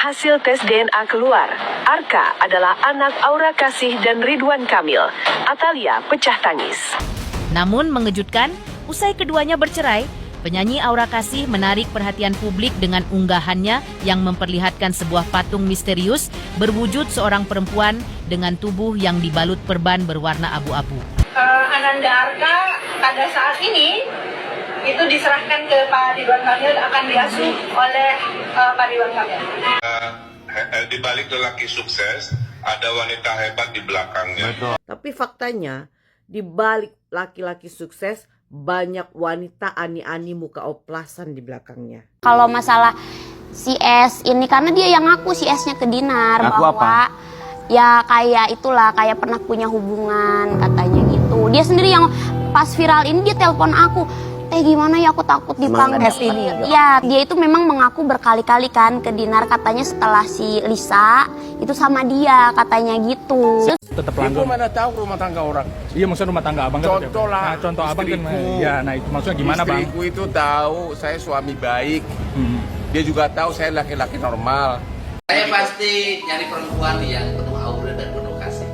Hasil tes DNA keluar. Arka adalah anak Aura Kasih dan Ridwan Kamil. Atalia pecah tangis. Namun mengejutkan, usai keduanya bercerai, penyanyi Aura Kasih menarik perhatian publik dengan unggahannya yang memperlihatkan sebuah patung misterius berwujud seorang perempuan dengan tubuh yang dibalut perban berwarna abu-abu. Ananda Arka pada saat ini itu diserahkan ke Pak Ridwan Kamil, akan diasuh oleh Pak Ridwan Kamil. Di balik lelaki sukses ada wanita hebat di belakangnya. Betul. Tapi faktanya di balik laki-laki sukses banyak wanita ani-ani muka oplasan di belakangnya. Kalau masalah si S ini karena dia yang ngaku si S-nya ke Dinar ngaku bahwa apa? Ya kayak itulah, kayak pernah punya hubungan katanya gitu. Dia sendiri yang pas viral ini dia telepon aku. Gimana ya, aku takut dipanggil. Ya, dia itu memang mengaku berkali-kali kan ke Dinar, katanya setelah si Lisa itu sama dia katanya gitu. Tetap langgeng. Ibu mana tahu rumah tangga orang? Iya, maksudnya rumah tangga abang. Contoh lah. Nah, contoh abang kan. Ya, nah itu maksudnya gimana bang? Istriku itu tahu saya suami baik. Dia juga tahu saya laki-laki normal. Saya pasti nyari perempuan yang penuh aura dan penuh kasih.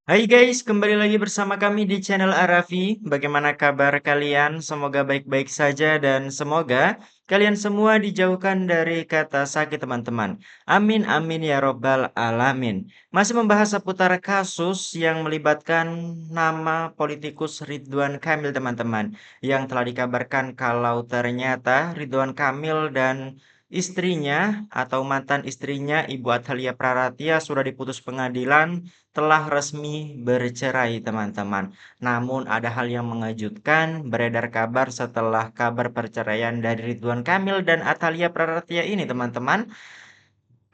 Hai guys, kembali lagi bersama kami di channel Arafi. Bagaimana kabar kalian? Semoga baik-baik saja dan semoga kalian semua dijauhkan dari kata sakit teman-teman. Amin amin ya robbal alamin. Masih membahas seputar kasus yang melibatkan nama politikus Ridwan Kamil teman-teman, yang telah dikabarkan kalau ternyata Ridwan Kamil dan istrinya atau mantan istrinya Ibu Atalia Praratia sudah diputus pengadilan, telah resmi bercerai teman-teman. Namun ada hal yang mengejutkan, beredar kabar setelah kabar perceraian dari Ridwan Kamil dan Atalia Praratia ini teman-teman.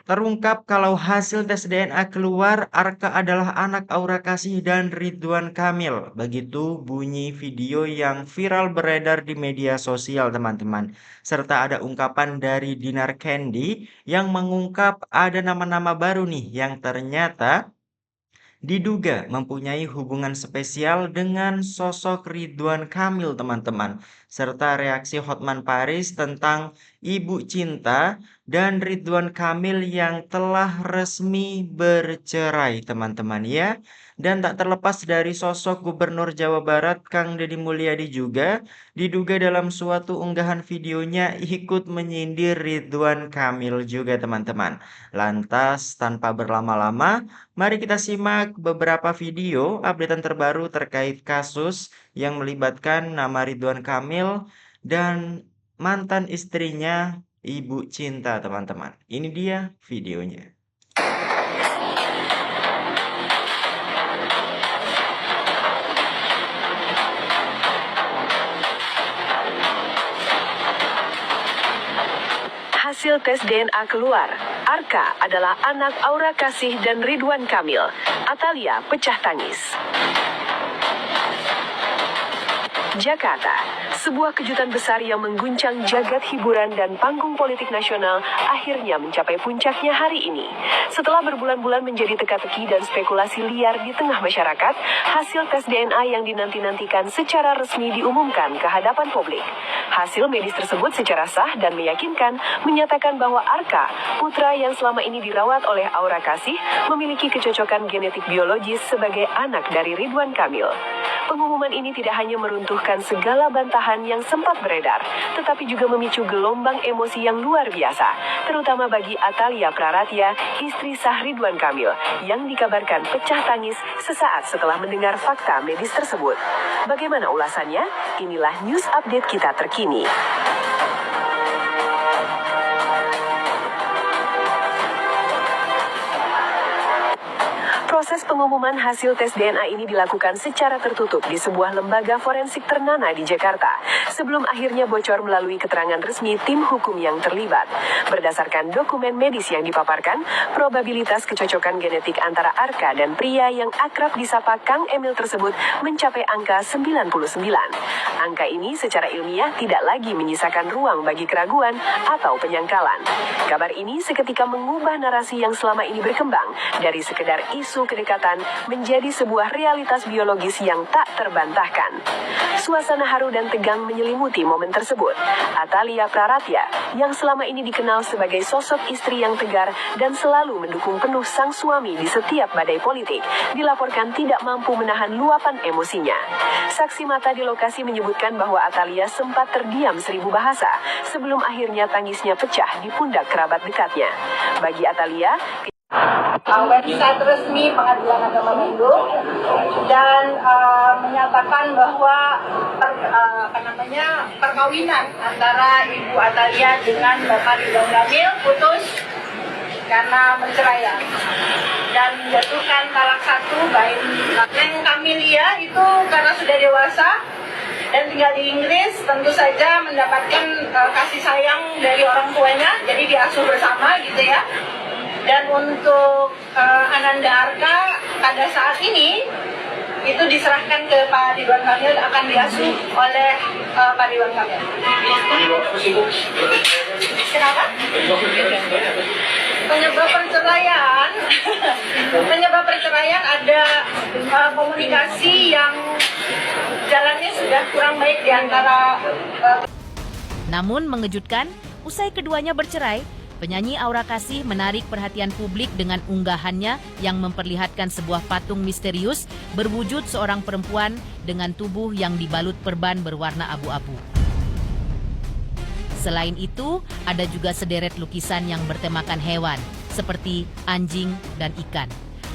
Terungkap kalau hasil tes DNA keluar, Arka adalah anak Aura Kasih dan Ridwan Kamil. Begitu bunyi video yang viral beredar di media sosial teman-teman. Serta ada ungkapan dari Dinar Candy yang mengungkap ada nama-nama baru nih yang ternyata diduga mempunyai hubungan spesial dengan sosok Ridwan Kamil teman-teman, serta reaksi Hotman Paris tentang Ibu Cinta dan Ridwan Kamil yang telah resmi bercerai teman-teman ya. Dan tak terlepas dari sosok Gubernur Jawa Barat Kang Deddy Mulyadi juga diduga dalam suatu unggahan videonya ikut menyindir Ridwan Kamil juga teman-teman. Lantas tanpa berlama-lama, mari kita simak beberapa video updatean terbaru terkait kasus yang melibatkan nama Ridwan Kamil dan mantan istrinya Ibu Cinta teman-teman. Ini dia videonya. Hasil tes DNA keluar. Arka adalah anak Aura Kasih dan Ridwan Kamil. Atalia pecah tangis. Jakarta, sebuah kejutan besar yang mengguncang jagat hiburan dan panggung politik nasional akhirnya mencapai puncaknya hari ini. Setelah berbulan-bulan menjadi teka-teki dan spekulasi liar di tengah masyarakat, hasil tes DNA yang dinanti-nantikan secara resmi diumumkan ke hadapan publik. Hasil medis tersebut secara sah dan meyakinkan menyatakan bahwa Arka, putra yang selama ini dirawat oleh Aura Kasih, memiliki kecocokan genetik biologis sebagai anak dari Ridwan Kamil. Pengumuman ini tidak hanya meruntuhkan segala bantahan yang sempat beredar, tetapi juga memicu gelombang emosi yang luar biasa, terutama bagi Atalia Praratia, istri sah Ridwan Kamil, yang dikabarkan pecah tangis sesaat setelah mendengar fakta medis tersebut. Bagaimana ulasannya? Inilah news update kita terkini. Proses pengumuman hasil tes DNA ini dilakukan secara tertutup di sebuah lembaga forensik ternama di Jakarta, sebelum akhirnya bocor melalui keterangan resmi tim hukum yang terlibat. Berdasarkan dokumen medis yang dipaparkan, probabilitas kecocokan genetik antara Arka dan pria yang akrab disapa Kang Emil tersebut mencapai angka 99. Angka ini secara ilmiah tidak lagi menyisakan ruang bagi keraguan atau penyangkalan. Kabar ini seketika mengubah narasi yang selama ini berkembang dari sekedar isu kedekatan kedekatan menjadi sebuah realitas biologis yang tak terbantahkan. Suasana haru dan tegang menyelimuti momen tersebut. Atalia Praratya, yang selama ini dikenal sebagai sosok istri yang tegar dan selalu mendukung penuh sang suami di setiap badai politik, dilaporkan tidak mampu menahan luapan emosinya. Saksi mata di lokasi menyebutkan bahwa Atalia sempat terdiam 1000 bahasa sebelum akhirnya tangisnya pecah di pundak kerabat dekatnya. Bagi Atalia, website resmi Pengadilan Agama Bandung dan menyatakan bahwa perkawinan antara Ibu Atalia dengan Bapak Ridwan Kamil putus karena perceraian dan menjatuhkan talak 1 baik Neng Kamilia itu karena sudah dewasa dan tinggal di Inggris, tentu saja mendapatkan kasih sayang dari orang tuanya, jadi diasuh bersama gitu ya. Dan untuk Ananda Arka pada saat ini itu diserahkan ke Pak Ridwan Kamil, akan diasuh oleh Pak Ridwan Kamil. Kenapa? Penyebab perceraian ada komunikasi yang jalannya sudah kurang baik di antara. Namun mengejutkan, usai keduanya bercerai, penyanyi Aura Kasih menarik perhatian publik dengan unggahannya yang memperlihatkan sebuah patung misterius berwujud seorang perempuan dengan tubuh yang dibalut perban berwarna abu-abu. Selain itu, ada juga sederet lukisan yang bertemakan hewan, seperti anjing dan ikan.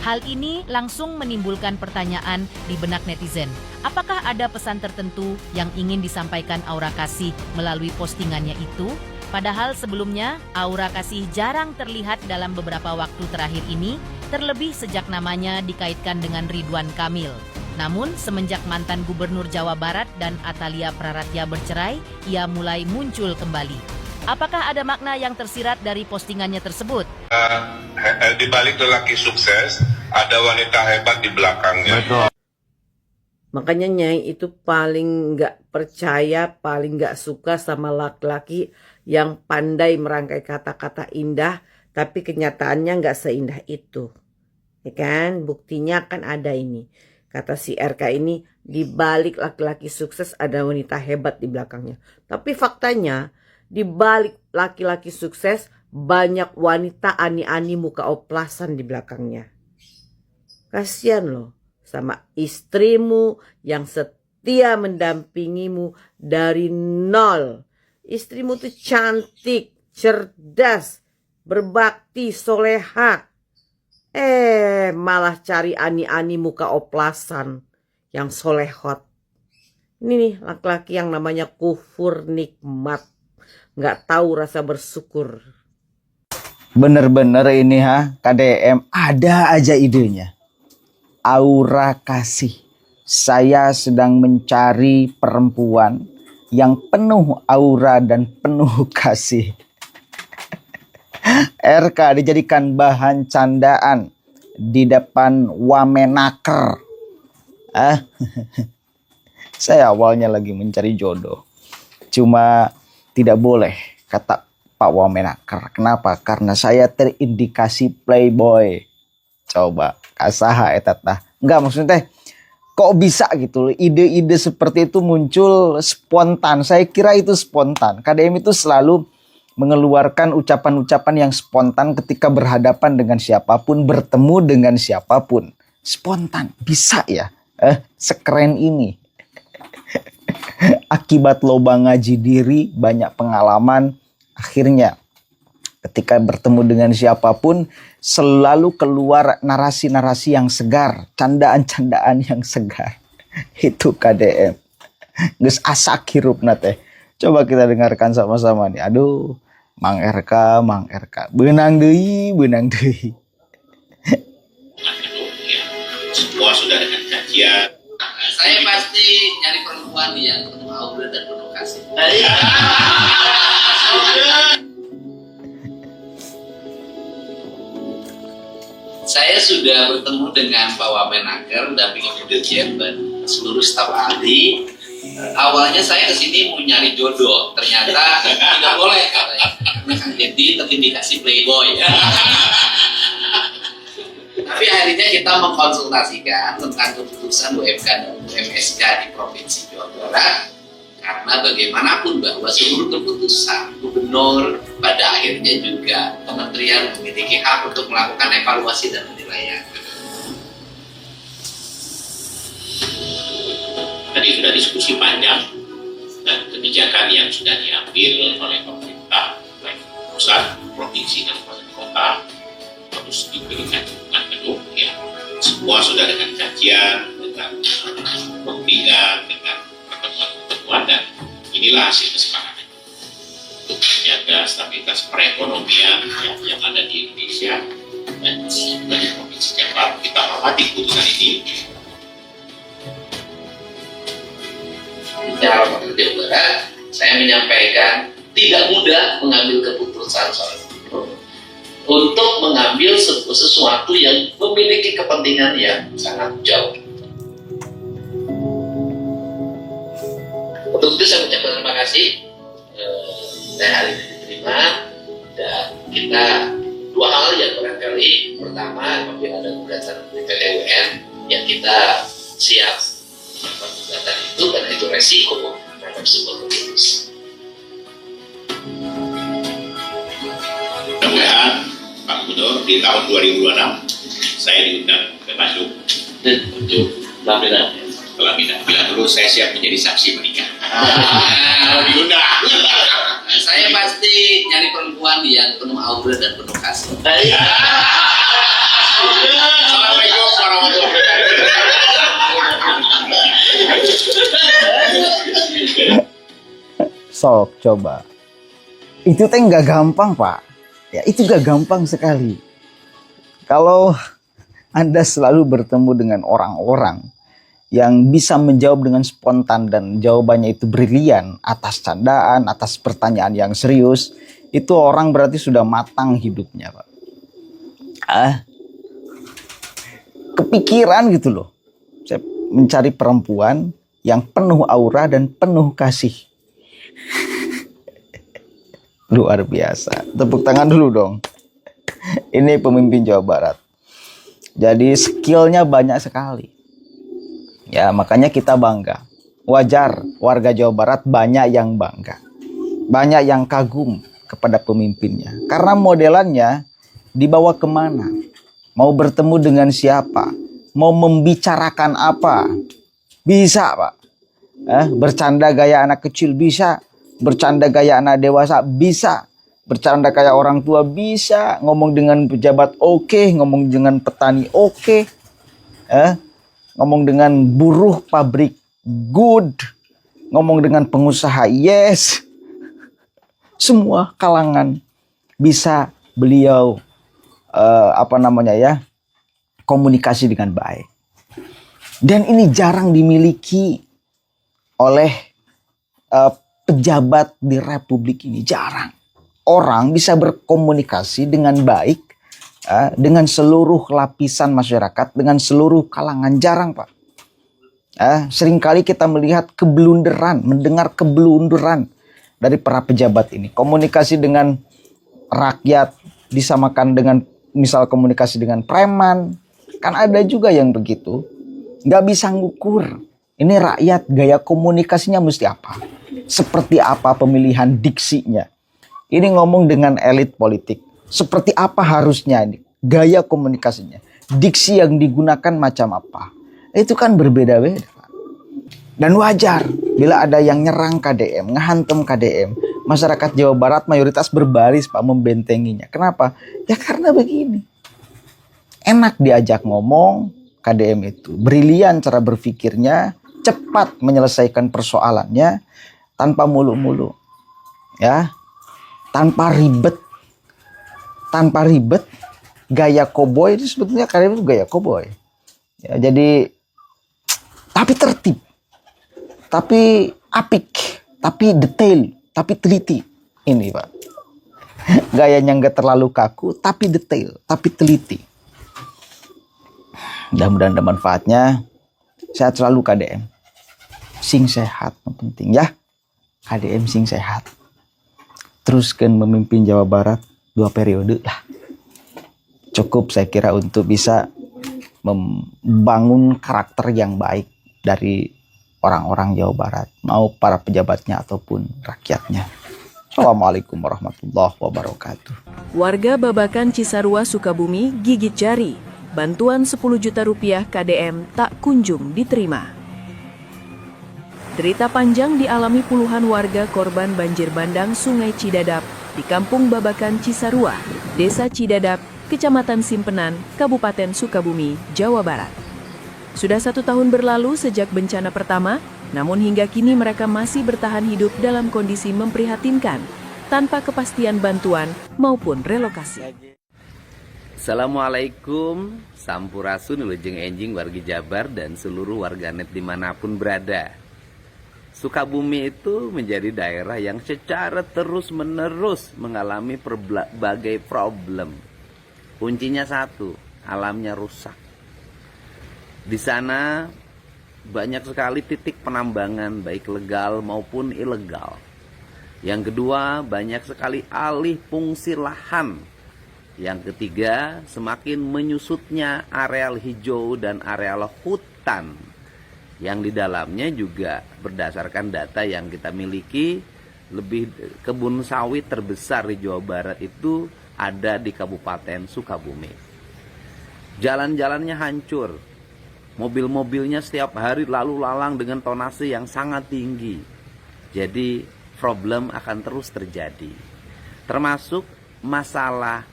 Hal ini langsung menimbulkan pertanyaan di benak netizen. Apakah ada pesan tertentu yang ingin disampaikan Aura Kasih melalui postingannya itu? Padahal sebelumnya, Aura Kasih jarang terlihat dalam beberapa waktu terakhir ini, terlebih sejak namanya dikaitkan dengan Ridwan Kamil. Namun, semenjak mantan Gubernur Jawa Barat dan Atalia Praratya bercerai, ia mulai muncul kembali. Apakah ada makna yang tersirat dari postingannya tersebut? Di balik lelaki sukses, ada wanita hebat di belakangnya. Betul. Makanya Nyai itu paling nggak percaya, paling nggak suka sama laki-laki yang pandai merangkai kata-kata indah, tapi kenyataannya nggak seindah itu. Ya kan? Buktinya kan ada ini. Kata si RK ini, di balik laki-laki sukses ada wanita hebat di belakangnya. Tapi faktanya, di balik laki-laki sukses banyak wanita ani-ani muka oplasan di belakangnya. Kasian loh sama istrimu yang setia mendampingimu dari nol. Istrimu tuh cantik, cerdas, berbakti, soleha. Malah cari ani-ani muka oplasan yang solehot. Ini nih laki-laki yang namanya kufur nikmat. Nggak tahu rasa bersyukur. Bener-bener ini KDM ada aja idenya. Aura Kasih. Saya sedang mencari perempuan yang penuh aura dan penuh kasih. RK dijadikan bahan candaan di depan Wamenaker. Saya awalnya lagi mencari jodoh. Cuma tidak boleh kata Pak Wamenaker. Kenapa? Karena saya terindikasi playboy. Coba kasaha eta tah. Enggak, maksudnya teh kok bisa gitu, ide-ide seperti itu muncul spontan. Saya kira itu spontan. KDM itu selalu mengeluarkan ucapan-ucapan yang spontan ketika berhadapan dengan siapapun, bertemu dengan siapapun. Spontan, bisa ya? Sekeren ini. Akibat loba ngaji diri, banyak pengalaman, akhirnya ketika bertemu dengan siapapun selalu keluar narasi-narasi yang segar, candaan-candaan yang segar. Itu KDM. Geus asak hirupna teh. Coba kita dengarkan sama-sama nih. Aduh, Mang RK. Benang deui. Semua sudah dengan kajian. Saya pasti nyari perempuan yang penuh aura dan penuh kasih. Saya sudah bertemu dengan Pak Wamenaker, dampingi Dirjen dan seluruh staf ahli. Awalnya saya kesini mau nyari jodoh, ternyata tidak boleh katanya. Jadi terindikasi playboy. Tapi akhirnya kita mengkonsultasikan tentang keputusan UMK dan UMSK di Provinsi Jawa Barat, karena bagaimanapun bahwa seluruh keputusan gubernur pada akhirnya juga kementerian memiliki hak untuk melakukan evaluasi dan penilaian. Tadi sudah diskusi panjang dan kebijakan yang sudah diambil oleh pemerintah baik pusat, provinsi dan kabupaten kota harus diberikan dukungan penuh, ya. Semua sudah dengan kajian, dengan pembinaan, dengan pertemuan-pertemuan, dan inilah hasil kesepakatan untuk menjaga stabilitas perekonomian yang ada di Indonesia dan di Provinsi Jawa. Kita hormati keputusan ini. Secara Jawa Barat, saya menyampaikan tidak mudah mengambil keputusan soal itu untuk mengambil sesuatu yang memiliki kepentingan yang sangat jauh. Untuk itu saya ucapkan terima kasih. Saya hari ini diterima dan kita dua hal yang barangkali pertama, apabila ada gugatan PT UN yang kita siap melakukan gugatan itu karena itu resiko terhadap sebuah keputusan. Mudah-mudahan Pak Gubernur di tahun 2026 saya diundang ke Bandung untuk pelaminan. Bila perlu saya siap menjadi saksi menikah. Kalau diundang. Saya pasti nyari perempuan yang penuh aura dan penuh kasih. Assalamualaikum warahmatullahi wabarakatuh. Sok coba. Itu teh nggak gampang, Pak. Ya, itu gak gampang sekali. Kalau Anda selalu bertemu dengan orang-orang yang bisa menjawab dengan spontan dan jawabannya itu brilian atas candaan, atas pertanyaan yang serius, itu orang berarti sudah matang hidupnya, Pak. Kepikiran gitu loh. Saya mencari perempuan yang penuh aura dan penuh kasih. Luar biasa. Tepuk tangan dulu dong. Ini pemimpin Jawa Barat. Jadi skillnya banyak sekali. Ya, makanya kita bangga. Wajar warga Jawa Barat banyak yang bangga. Banyak yang kagum kepada pemimpinnya. Karena modelannya dibawa kemana. Mau bertemu dengan siapa. Mau membicarakan apa. Bisa, Pak. Bercanda gaya anak kecil bisa. Bercanda gaya anak dewasa bisa, bercanda kayak orang tua bisa, ngomong dengan pejabat oke, ngomong dengan petani oke, ngomong dengan buruh pabrik good, ngomong dengan pengusaha yes. Semua kalangan bisa beliau komunikasi dengan baik. Dan ini jarang dimiliki oleh pejabat di Republik ini, jarang. Orang bisa berkomunikasi dengan baik dengan seluruh lapisan masyarakat, dengan seluruh kalangan, jarang, Pak. Seringkali kita melihat keblunderan, mendengar keblunderan dari para pejabat ini. Komunikasi dengan rakyat disamakan dengan misal komunikasi dengan preman. Kan ada juga yang begitu. Nggak bisa ngukur. Ini rakyat gaya komunikasinya mesti apa? Seperti apa pemilihan diksinya? Ini ngomong dengan elit politik. Seperti apa harusnya ini? Gaya komunikasinya. Diksi yang digunakan macam apa? Itu kan berbeda-beda. Dan wajar bila ada yang nyerang KDM, ngehantem KDM. Masyarakat Jawa Barat mayoritas berbaris, Pak, membentenginya. Kenapa? Ya karena begini. Enak diajak ngomong KDM itu. Brilian cara berpikirnya. Cepat menyelesaikan persoalannya. Tanpa mulu-mulu, ya, tanpa ribet, gaya koboi itu sebetulnya KDM itu gaya koboi. Ya, jadi, tapi tertib, tapi apik, tapi detail, tapi teliti. Ini, Pak, gayanya nggak terlalu kaku, tapi detail, tapi teliti. Mudah-mudahan ada manfaatnya. Sehat selalu KDM, sing sehat, yang penting ya. KDM sing sehat. Teruskan memimpin Jawa Barat 2 periode lah. Cukup saya kira untuk bisa membangun karakter yang baik dari orang-orang Jawa Barat, mau para pejabatnya ataupun rakyatnya. Assalamualaikum warahmatullahi wabarakatuh. Warga Babakan Cisarua Sukabumi gigit jari. Bantuan 10 juta rupiah KDM tak kunjung diterima. Derita panjang dialami puluhan warga korban banjir bandang Sungai Cidadap di Kampung Babakan Cisarua, Desa Cidadap, Kecamatan Simpenan, Kabupaten Sukabumi, Jawa Barat. Sudah 1 tahun berlalu sejak bencana pertama, namun hingga kini mereka masih bertahan hidup dalam kondisi memprihatinkan, tanpa kepastian bantuan maupun relokasi. Assalamualaikum, sampurasun wilujeng enjing wargi Jabar dan seluruh warganet dimanapun berada. Sukabumi itu menjadi daerah yang secara terus-menerus mengalami berbagai problem. Kuncinya satu, alamnya rusak. Di sana banyak sekali titik penambangan baik legal maupun ilegal. Yang kedua, banyak sekali alih fungsi lahan. Yang ketiga, semakin menyusutnya areal hijau dan areal hutan. Yang di dalamnya juga berdasarkan data yang kita miliki, lebih kebun sawit terbesar di Jawa Barat itu ada di Kabupaten Sukabumi. Jalan-jalannya hancur. Mobil-mobilnya setiap hari lalu lalang dengan tonase yang sangat tinggi. Jadi problem akan terus terjadi. Termasuk masalah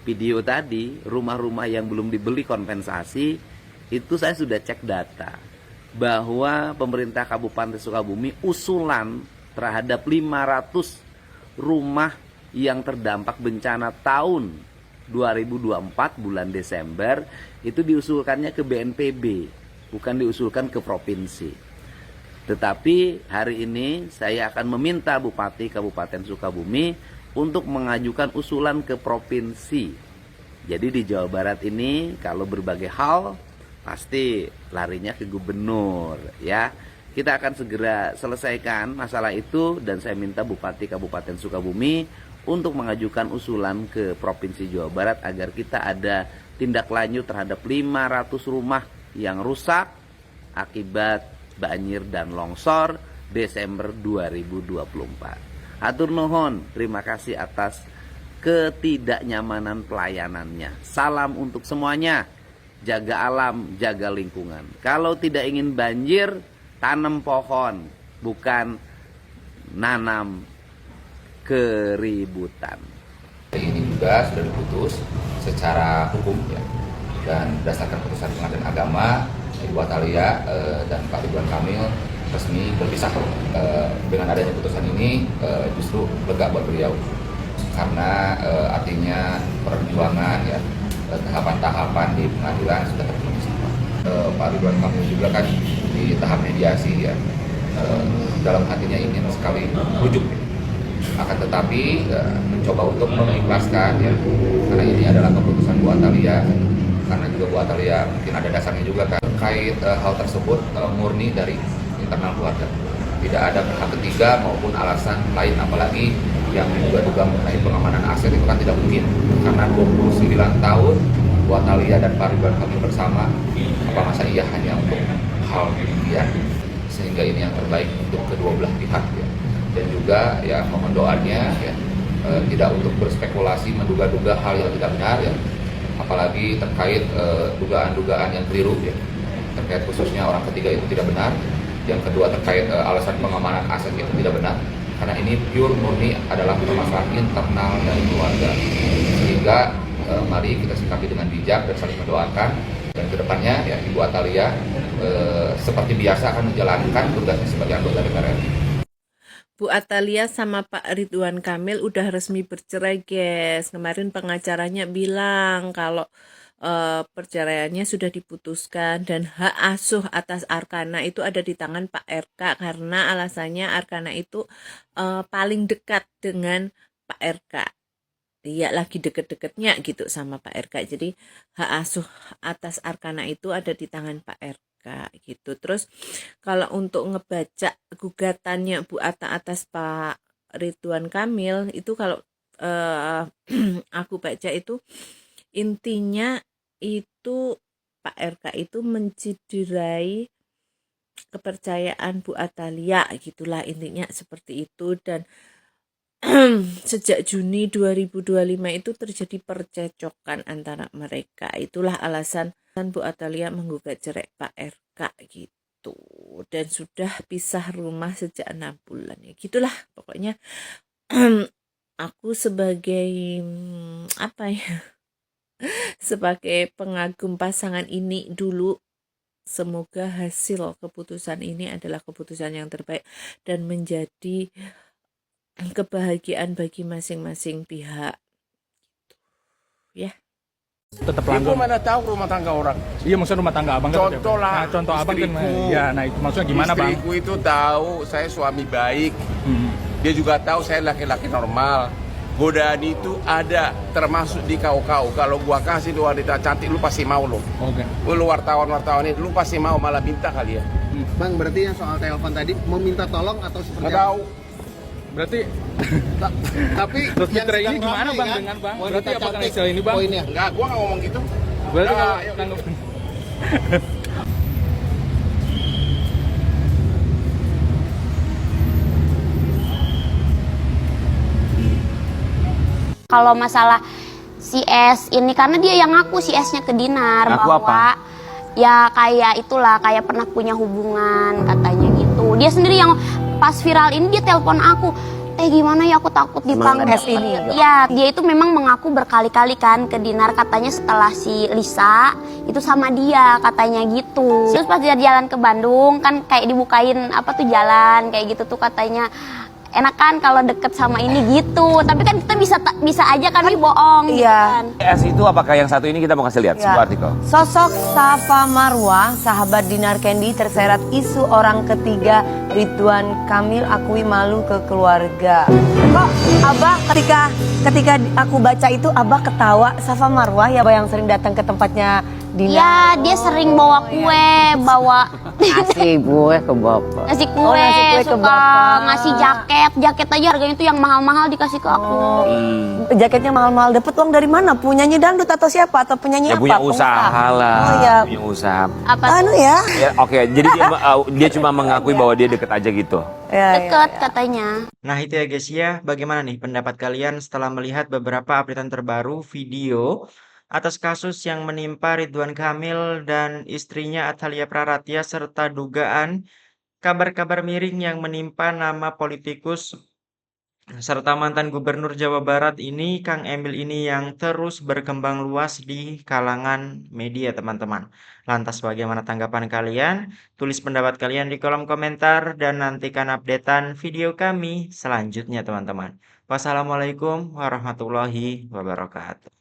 video tadi, rumah-rumah yang belum dibeli kompensasi, itu saya sudah cek data. Bahwa pemerintah Kabupaten Sukabumi usulan terhadap 500 rumah yang terdampak bencana tahun 2024 bulan Desember itu diusulkannya ke BNPB, bukan diusulkan ke provinsi. Tetapi hari ini saya akan meminta Bupati Kabupaten Sukabumi untuk mengajukan usulan ke provinsi. Jadi di Jawa Barat ini kalau berbagai hal pasti larinya ke gubernur ya. Kita akan segera selesaikan masalah itu dan saya minta Bupati Kabupaten Sukabumi untuk mengajukan usulan ke Provinsi Jawa Barat agar kita ada tindak lanjut terhadap 500 rumah yang rusak akibat banjir dan longsor Desember 2024. Atur nuhun, terima kasih atas ketidaknyamanan pelayanannya. Salam untuk semuanya. Jaga alam, jaga lingkungan. Kalau tidak ingin banjir, tanam pohon, bukan nanam keributan. Ini juga sudah diputus secara hukum ya, dan berdasarkan putusan Pengadilan Agama, Ibu Atalia dan Pak Ridwan Kamil resmi berpisah. Dengan adanya putusan ini justru lega buat beliau karena artinya perjuangan ya, tahapan-tahapan di pengadilan sudah terpenuhi semua. Pak Ridwan Kamil juga kan di tahap mediasi ya, dalam hatinya ingin sekali rujuk. Akan tetapi mencoba untuk mengikhlaskan ya, karena ini adalah keputusan Bu Atalia, karena juga Bu Atalia mungkin ada dasarnya juga kan terkait hal tersebut murni dari internal keluarga, tidak ada pihak ketiga maupun alasan lain, apalagi yang juga mengenai pengamanan aset itu kan tidak mungkin karena 29 tahun Bu Atalia dan Pak Ridwan Kamil bersama, apa masa iya hanya untuk hal demikian, sehingga ini yang terbaik untuk kedua belah pihak ya. Dan juga ya mohon doanya ya, tidak untuk berspekulasi menduga-duga hal yang tidak benar ya, apalagi terkait dugaan-dugaan yang keliru ya, terkait khususnya orang ketiga itu tidak benar. Yang kedua terkait alasan pengamanan aset itu tidak benar, karena ini pure murni adalah permasalahan internal dari keluarga, sehingga mari kita sikapi dengan bijak dan saling mendoakan, dan kedepannya ya Ibu Atalia seperti biasa akan menjalankan tugasnya sebagai anggota DPR RI. Bu Atalia sama Pak Ridwan Kamil udah resmi bercerai, guys. Kemarin pengacaranya bilang kalau perceraiannya sudah diputuskan dan hak asuh atas Arkana itu ada di tangan Pak RK, karena alasannya Arkana itu paling dekat dengan Pak RK. Dia lagi deket-deketnya gitu sama Pak RK. Jadi hak asuh atas Arkana itu ada di tangan Pak RK gitu. Terus kalau untuk ngebaca gugatannya Bu Atta atas Pak Ridwan Kamil itu kalau aku baca itu intinya itu Pak RK itu menciderai kepercayaan Bu Atalia, gitulah intinya seperti itu. Dan sejak Juni 2025 itu terjadi percecokan antara mereka. Itulah alasan Bu Atalia menggugat cerai Pak RK gitu. Dan sudah pisah rumah sejak 6 bulan ya. Gitulah pokoknya. Aku sebagai apa ya? Sebagai pengagum pasangan ini dulu, semoga hasil keputusan ini adalah keputusan yang terbaik dan menjadi kebahagiaan bagi masing-masing pihak. Ya. Tetap Ibu langgeng. mana tahu rumah tangga orang? Iya, maksudnya rumah tangga abang kan. Contoh lah. Nah, contoh abang kan. istriku. Ya, nah itu maksudnya gimana bang? Istriku itu tahu saya suami baik. Dia juga tahu saya laki-laki normal. Godaan itu ada, termasuk di kau. Kalau gua kasih dua wanita cantik, lu pasti mau lo. Oke. Lu wartawan ini, lu pasti mau, malah minta kali ya. Bang, berarti yang soal telepon tadi meminta tolong atau seperti Nggak tahu. Berarti tapi terus yang mitra ini sedang gimana ramai bang kan, dengan bang? wanita Berarti apakah cantik istilah ini bang? poinnya. Enggak, gua nggak ngomong gitu. Berarti Nah, kalau ayo. tanggapan. Kalau masalah si S ini, karena dia yang ngaku si S-nya ke Dinar Ngaku bahwa ya kayak itulah, kayak pernah punya hubungan katanya gitu. Dia sendiri yang pas viral ini dia telepon aku, gimana ya, aku takut dipanggil. S ini Ya, dia itu memang mengaku berkali-kali kan ke Dinar, katanya setelah si Lisa itu sama dia katanya gitu. Terus pas dia jalan ke Bandung kan kayak dibukain apa tuh jalan kayak gitu tuh, katanya enak kan kalau deket sama ini gitu. Tapi kan kita bisa aja kan bohong gitu kan. S itu apakah yang satu ini kita mau kasih lihat Ya. sebuah artikel. Sosok Safa Marwah, sahabat Dinar Candy, terseret isu orang ketiga. Ridwan Kamil akui malu ke keluarga. Kok Abah ketika aku baca itu Abah ketawa? Safa Marwah ya, Abah yang sering datang ke tempatnya Dinar. Ya, dia sering bawa kue, bawa Ngasih gue ke bapak. ngasih kue, Oh, ngasih kue ke suka bapak. ngasih jaket aja harganya tuh yang mahal-mahal dikasih ke aku. Jaketnya mahal-mahal. Dapat uang dari mana? Punyanya dangdut atau siapa? Atau penyanyi Ya apa? punya usaha Pengusaha. lah. Oh ya. Punya usaha. Apa Anu ya. Ya, oke, jadi dia cuma mengakui bahwa dia deket aja gitu. deket katanya. Nah itu ya guys ya, bagaimana nih pendapat kalian setelah melihat beberapa updatean terbaru video atas kasus yang menimpa Ridwan Kamil dan istrinya Athalia Praratya serta dugaan kabar-kabar miring yang menimpa nama politikus serta mantan gubernur Jawa Barat ini, Kang Emil ini, yang terus berkembang luas di kalangan media teman-teman. Lantas bagaimana tanggapan kalian? Tulis pendapat kalian di kolom komentar dan nantikan updatean video kami selanjutnya teman-teman. Wassalamualaikum warahmatullahi wabarakatuh.